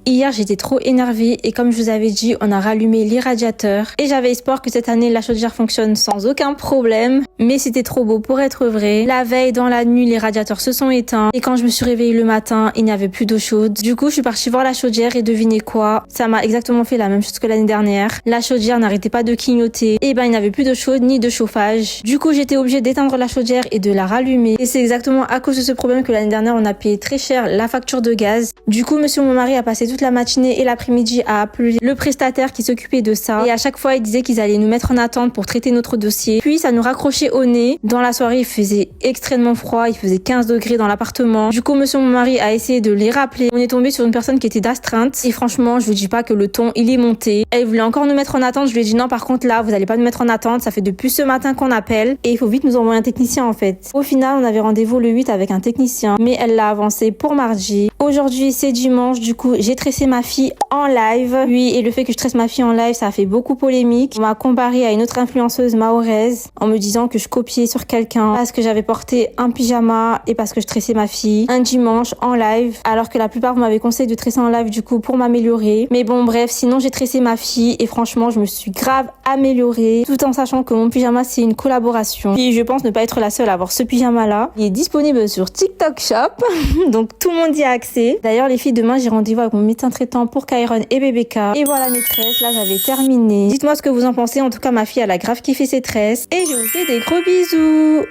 Hier, j'étais trop énervée et comme je vous avais dit, on a rallumé les radiateurs. Et j'avais espoir que cette année, la chaudière fonctionne sans aucun problème. Mais c'était trop beau pour être vrai. La veille, dans la nuit, les radiateurs se sont éteints. Et quand je me suis réveillée le matin, il n'y avait plus d'eau chaude. Du coup, je suis partie voir la chaudière et devinez quoi? Ça m'a exactement fait la même chose que l'année dernière. La chaudière n'arrêtait pas de clignoter. Et ben, il n'y avait plus d'eau chaude ni de chauffage. Du coup, j'étais obligée d'éteindre la chaudière et de la rallumer. Et c'est exactement à cause de ce problème que l'année dernière, on a payé très cher la facture de gaz. Du coup, monsieur mon mari a passé toute la matinée et l'après-midi à appeler le prestataire qui s'occupait de ça. Et à chaque fois, il disait qu'ils allaient nous mettre en attente pour traiter notre dossier. Puis, ça nous raccrochait au nez. Dans la soirée, il faisait extrêmement froid. Il faisait 15 degrés dans l'appartement. Du coup, monsieur mon mari a essayé de les rappeler. On est tombé sur une personne qui était d'astreinte. Et franchement, je vous dis pas que le ton, il est monté. Elle voulait encore nous mettre en attente. Je lui ai dit non, par contre, là, vous allez pas nous mettre en attente. Ça fait depuis ce matin qu'on appelle. Et il faut vite nous envoyer un technicien, en fait. Au final, on avait rendez-vous le 8 avec un technicien. Mais elle l'a avancé pour mardi. Aujourd'hui, c'est dimanche. Du coup, j'ai tressé ma fille en live. Oui, et le fait que je tresse ma fille en live, ça a fait beaucoup polémique. On m'a comparé à une autre influenceuse mahoraise en me disant que je copiais sur quelqu'un parce que j'avais porté un pyjama et parce que je tressais ma fille un dimanche en live, alors que la plupart m'avaient conseillé de tresser en live du coup pour m'améliorer. Mais bon, bref, sinon j'ai tressé ma fille et franchement, je me suis grave améliorée tout en sachant que mon pyjama c'est une collaboration. Et je pense ne pas être la seule à avoir ce pyjama là. Il est disponible sur TikTok Shop, donc tout le monde y a accès. D'ailleurs, les filles, demain j'ai rendez-vous avec mon médecin traitant pour Kairon et BBK. Et voilà mes tresses, là j'avais terminé. Dites-moi ce que vous en pensez, en tout cas ma fille elle a grave kiffé ses tresses. Et je vous fais des gros bisous.